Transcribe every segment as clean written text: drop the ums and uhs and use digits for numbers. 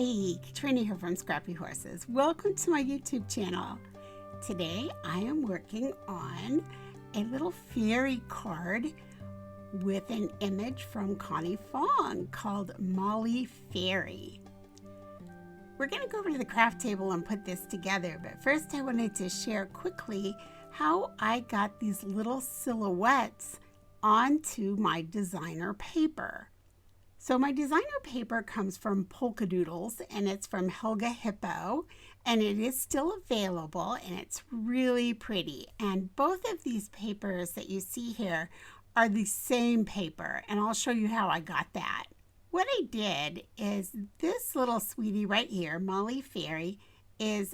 Hey, Katrina here from Scrappy Horses. Welcome to my YouTube channel. Today I am working on a little fairy card with an image from Connie Fong called Molly Fairy. We're going to go over to the craft table and put this together, but first I wanted to share quickly how I got these little silhouettes onto my designer paper. So my designer paper comes from Polka Doodles, and it's from Helga Hippo, and it is still available, and it's really pretty. And both of these papers that you see here are the same paper, and I'll show you how I got that. What I did is this little sweetie right here, Molly Fairy, is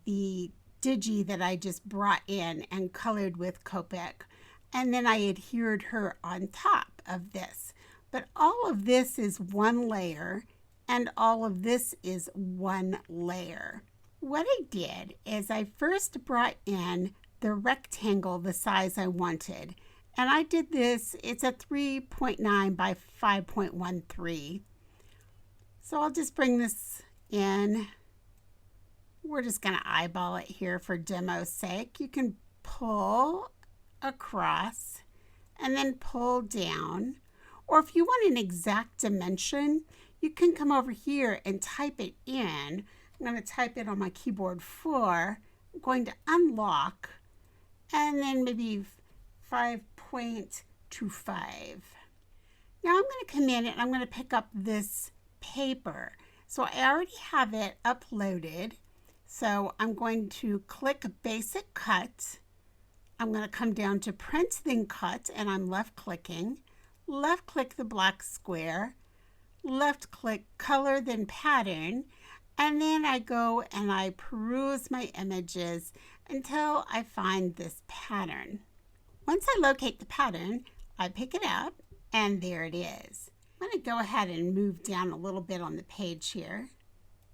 the Digi that I just brought in and colored with Copic, and then I adhered her on top of this. But all of this is one layer, and all of this is one layer. What I did is I first brought in the rectangle the size I wanted. And I did this, it's a 3.9 by 5.13. So I'll just bring this in. We're just going to eyeball it here for demo's sake. You can pull across and then pull down. Or if you want an exact dimension, you can come over here and type it in. I'm going to type it on my keyboard 4. I'm going to unlock, and then maybe 5.25. Now I'm going to come in and I'm going to pick up this paper. So I already have it uploaded. So I'm going to click Basic Cut. I'm going to come down to Print then Cut, and I'm left clicking. Left click the black square, left click Color then Pattern, and then I go and I peruse my images until I find this pattern. Once I locate the pattern, I pick it up, and there it is. I'm going to go ahead and move down a little bit on the page here.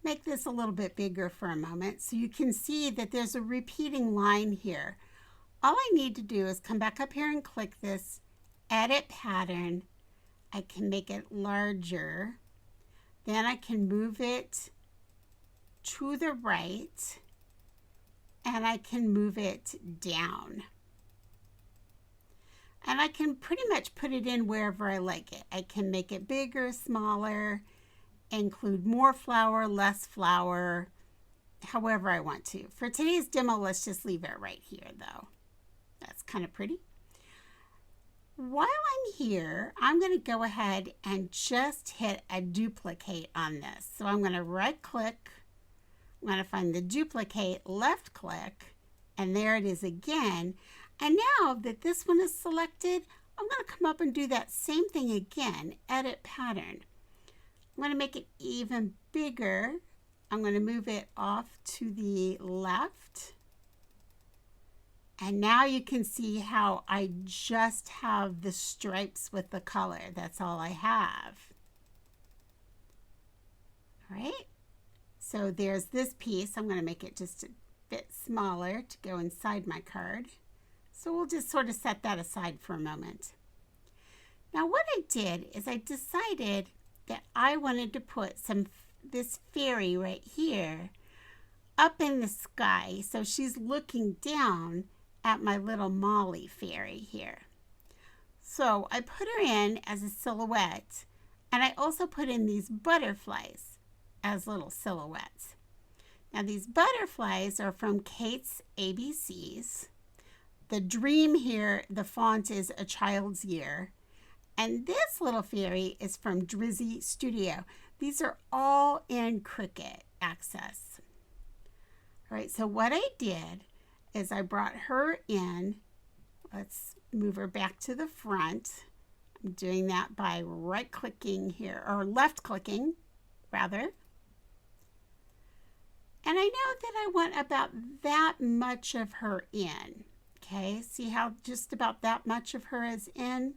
Make this a little bit bigger for a moment so you can see that there's a repeating line here. All I need to do is come back up here and click this Edit Pattern. I can make it larger. Then I can move it to the right, and I can move it down. And I can pretty much put it in wherever I like it. I can make it bigger, smaller, include more flower, less flower, however I want to. For today's demo, let's just leave it right here though. That's kind of pretty. While I'm here, I'm going to go ahead and just hit a duplicate on this. So I'm going to right click, I'm going to find the duplicate, left click, and there it is again. And now that this one is selected, I'm going to come up and do that same thing again, Edit Pattern. I'm going to make it even bigger. I'm going to move it off to the left. And now you can see how I just have the stripes with the color. That's all I have. All right. So there's this piece. I'm going to make it just a bit smaller to go inside my card. So we'll just sort of set that aside for a moment. Now what I did is I decided that I wanted to put this fairy right here up in the sky. So she's looking down at my little Molly Fairy here. So I put her in as a silhouette, and I also put in these butterflies as little silhouettes. Now these butterflies are from Kate's ABCs. The dream here, the font is A Child's Year. And this little fairy is from Drizzy Studio. These are all in Cricut Access. All right, so what I did is I brought her in. Let's move her back to the front. I'm doing that by right clicking here, or left clicking rather. And I know that I want about that much of her in. Okay, see how just about that much of her is in?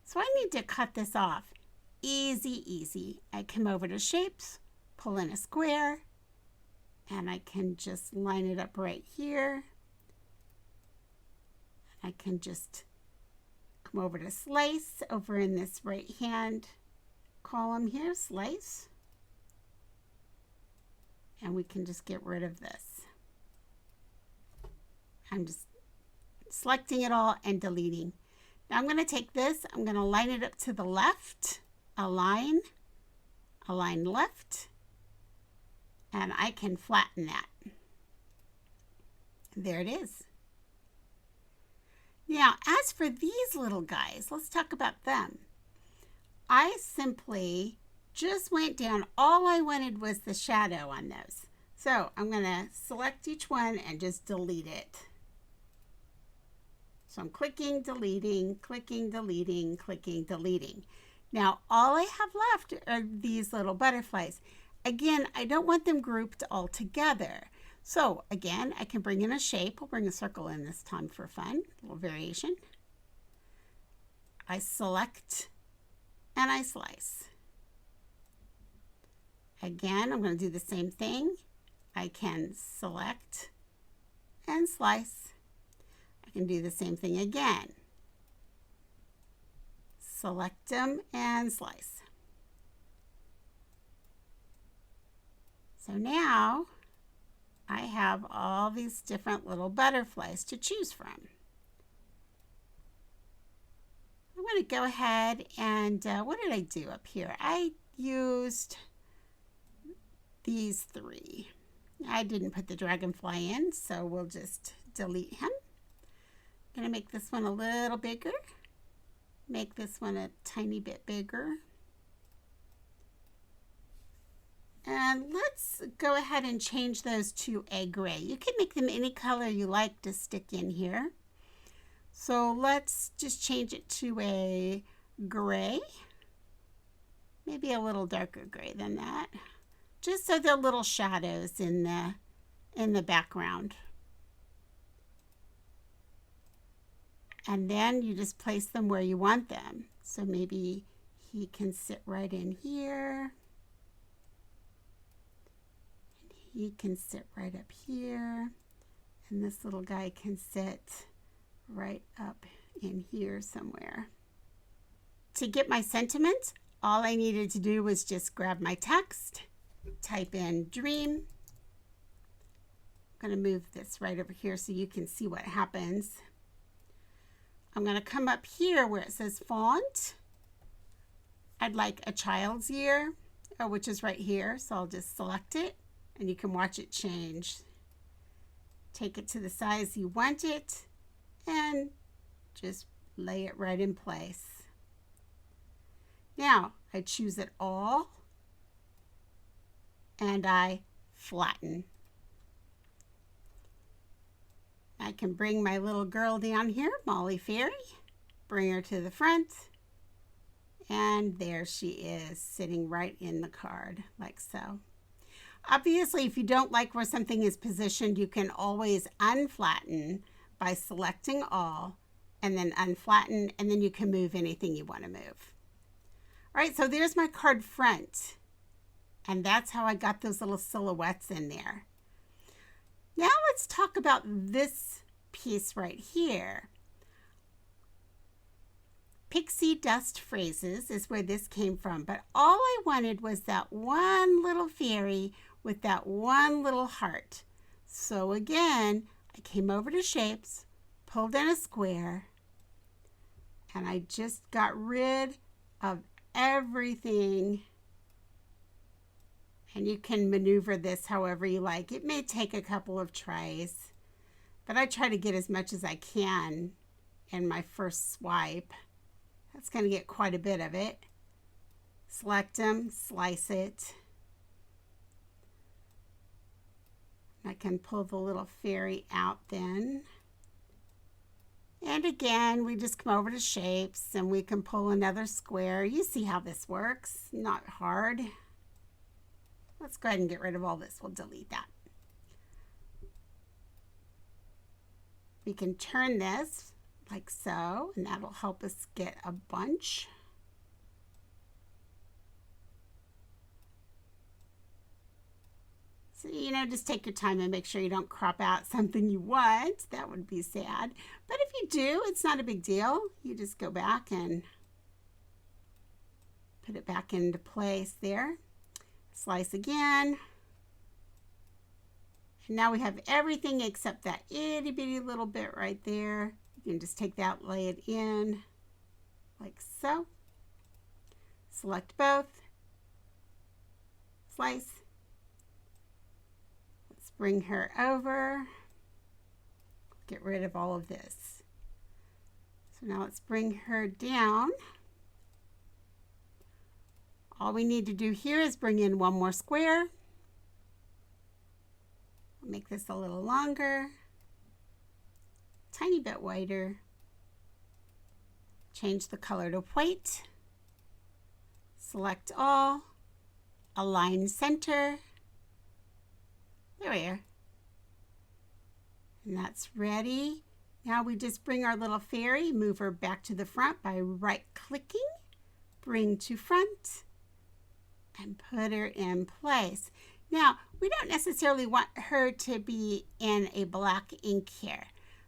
So I need to cut this off. Easy, easy. I come over to Shapes, pull in a square, and I can just line it up right here. I can just come over to Slice over in this right hand column here, Slice. and we can just get rid of this. I'm just selecting it all and deleting. Now I'm going to take this, I'm going to line it up to the left, align left, and I can flatten that. There it is. Now, as for these little guys, let's talk about them. I simply just went down. All I wanted was the shadow on those. So I'm going to select each one and just delete it. So I'm clicking, deleting, clicking, deleting, clicking, deleting. Now, all I have left are these little butterflies. Again, I don't want them grouped all together. So again, I can bring in a shape. We'll bring a circle in this time for fun, a little variation. I select and I slice. Again, I'm going to do the same thing. I can select and slice. I can do the same thing again. Select them and slice. So now I have all these different little butterflies to choose from. I'm going to go ahead and, what did I do up here? I used these three. I didn't put the dragonfly in, so we'll just delete him. I'm going to make this one a little bigger. Make this one a tiny bit bigger. And let's go ahead and change those to a gray. You can make them any color you like to stick in here. So let's just change it to a gray. Maybe a little darker gray than that. Just so they're little shadows in the background. And then you just place them where you want them. So maybe he can sit right in here. He can sit right up here, and this little guy can sit right up in here somewhere. To get my sentiment, all I needed to do was just grab my text, type in dream. I'm going to move this right over here so you can see what happens. I'm going to come up here where it says font. I'd like a child's ear, which is right here, so I'll just select it. And you can watch it change. Take it to the size you want it and just lay it right in place. Now I choose it all and I flatten. I can bring my little girl down here, Molly Fairy, bring her to the front, and there she is sitting right in the card like so. Obviously, if you don't like where something is positioned, you can always unflatten by selecting all and then unflatten, and then you can move anything you want to move. All right, so there's my card front, and that's how I got those little silhouettes in there. Now let's talk about this piece right here. Pixie Dust Phrases is where this came from, but all I wanted was that one little fairy with that one little heart. So again, I came over to Shapes, pulled in a square, and I just got rid of everything. And you can maneuver this however you like. It may take a couple of tries, but I try to get as much as I can in my first swipe. That's going to get quite a bit of it. Select them, slice it. I can pull the little fairy out then. And again, we just come over to Shapes and we can pull another square. You see how this works, not hard. Let's go ahead and get rid of all this. We'll delete that. We can turn this like so, and that'll help us get a bunch. So, just take your time and make sure you don't crop out something you want. That would be sad. But if you do, it's not a big deal. You just go back and put it back into place there. Slice again. And now we have everything except that itty bitty little bit right there. You can just take that, lay it in like so. Select both. Slice. Let's bring her over. Get rid of all of this. So now let's bring her down. All we need to do here is bring in one more square. I'll make this a little longer, tiny bit wider. Change the color to white. Select all. Align center. There we are. And that's ready. Now we just bring our little fairy, move her back to the front by right-clicking, bring to front, and put her in place. Now, we don't necessarily want her to be in a black ink here.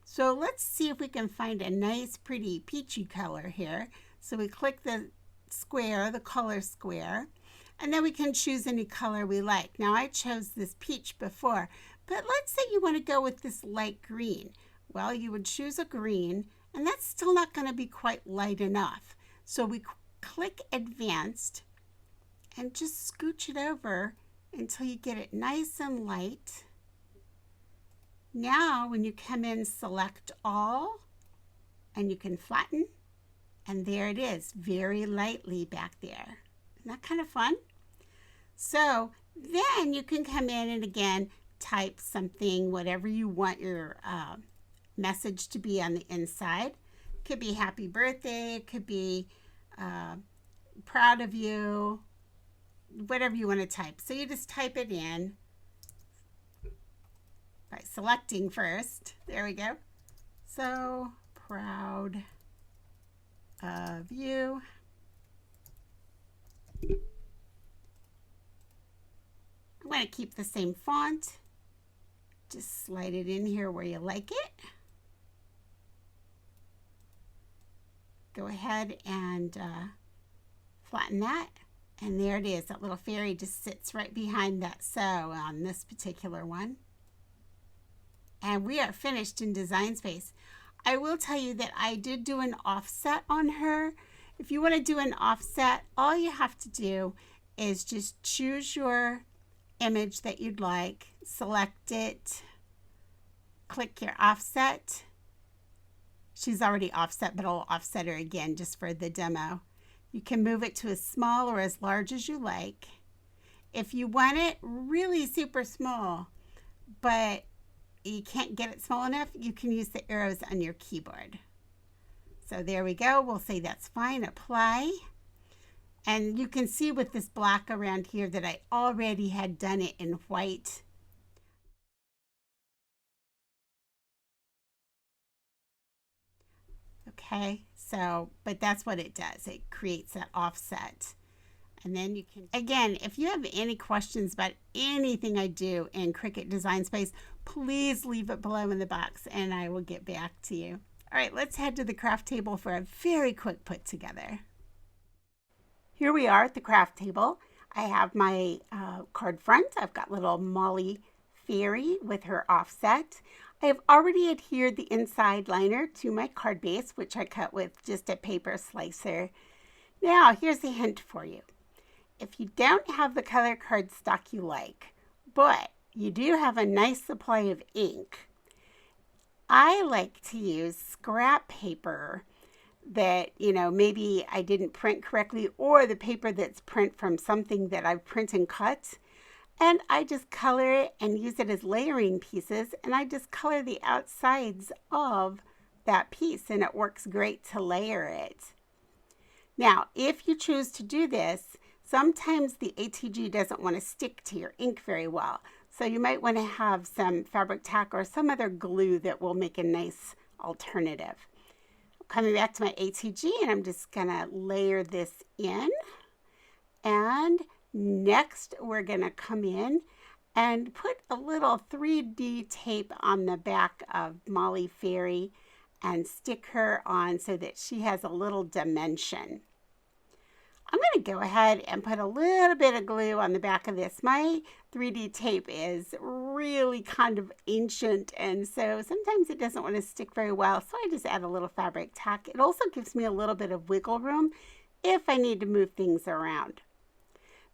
So let's see if we can find a nice, pretty peachy color here. So we click the square, the color square, and then we can choose any color we like. Now, I chose this peach before, but let's say you want to go with this light green. Well, you would choose a green, and that's still not going to be quite light enough. So we click Advanced and just scooch it over until you get it nice and light. Now, when you come in, select all, and you can flatten, and there it is, very lightly back there. Isn't that kind of fun? So then you can come in and again, type something, whatever you want your message to be on the inside. It could be happy birthday, it could be proud of you, whatever you want to type. So you just type it in by selecting first. There we go. So proud of you. I'm going to keep the same font. Just slide it in here where you like it. Go ahead and flatten that. And there it is. That little fairy just sits right behind that so on this particular one. And we are finished in Design Space. I will tell you that I did do an offset on her. If you want to do an offset, all you have to do is just choose your image that you'd like, select it, click your offset. She's already offset, but I'll offset her again just for the demo. You can move it to as small or as large as you like. If you want it really super small, but you can't get it small enough, you can use the arrows on your keyboard. So there we go. We'll say that's fine. Apply. And you can see with this black around here that I already had done it in white. Okay, so, but that's what it does. It creates that offset. And then you can, again, if you have any questions about anything I do in Cricut Design Space, please leave it below in the box and I will get back to you. All right, let's head to the craft table for a very quick put together. Here we are at the craft table. I have my card front. I've got little Molly Fairy with her offset. I have already adhered the inside liner to my card base, which I cut with just a paper slicer. Now, here's a hint for you. If you don't have the color cardstock you like, but you do have a nice supply of ink, I like to use scrap paper that, you know, maybe I didn't print correctly, or the paper that's print from something that I've print and cut. And I just color it and use it as layering pieces, and I just color the outsides of that piece, and it works great to layer it. Now, if you choose to do this, sometimes the ATG doesn't want to stick to your ink very well. So you might want to have some Fabri-Tac or some other glue that will make a nice alternative. Coming back to my ATG, and I'm just going to layer this in. And next, we're going to come in and put a little 3D tape on the back of Molly Fairy and stick her on so that she has a little dimension. I'm going to go ahead and put a little bit of glue on the back of this. My 3D tape is really kind of ancient, and so sometimes it doesn't want to stick very well, so I just add a little Fabri-Tac. It also gives me a little bit of wiggle room if I need to move things around.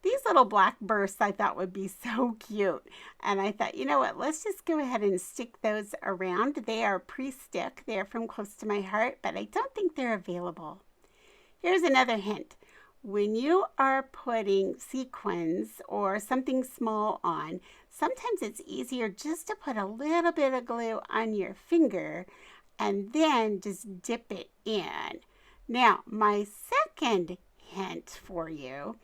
These little black bursts I thought would be so cute, and I thought, you know what, let's just go ahead and stick those around. They are pre-stick. They're from Close to My Heart, but I don't think they're available. Here's another hint. When you are putting sequins or something small on, sometimes it's easier just to put a little bit of glue on your finger and then just dip it in. Now, my second hint for you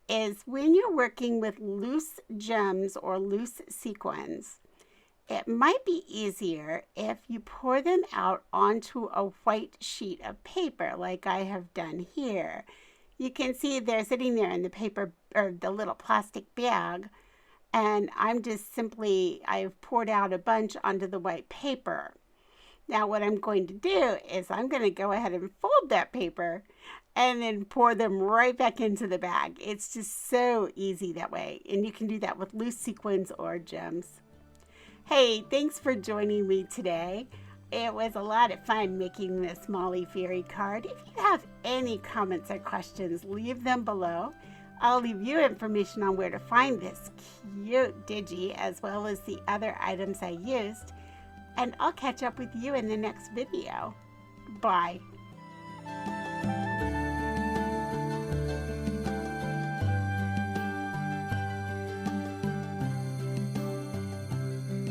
is when you're working with loose gems or loose sequins, it might be easier if you pour them out onto a white sheet of paper like I have done here. You can see they're sitting there in the paper or the little plastic bag, and I've poured out a bunch onto the white paper. Now what I'm going to do is I'm going to go ahead and fold that paper and then pour them right back into the bag. It's just so easy that way, and you can do that with loose sequins or gems. Hey, thanks for joining me today. It was a lot of fun making this Molly Fairy card. If you have any comments or questions, leave them below. I'll leave you information on where to find this cute Digi as well as the other items I used. And I'll catch up with you in the next video. Bye.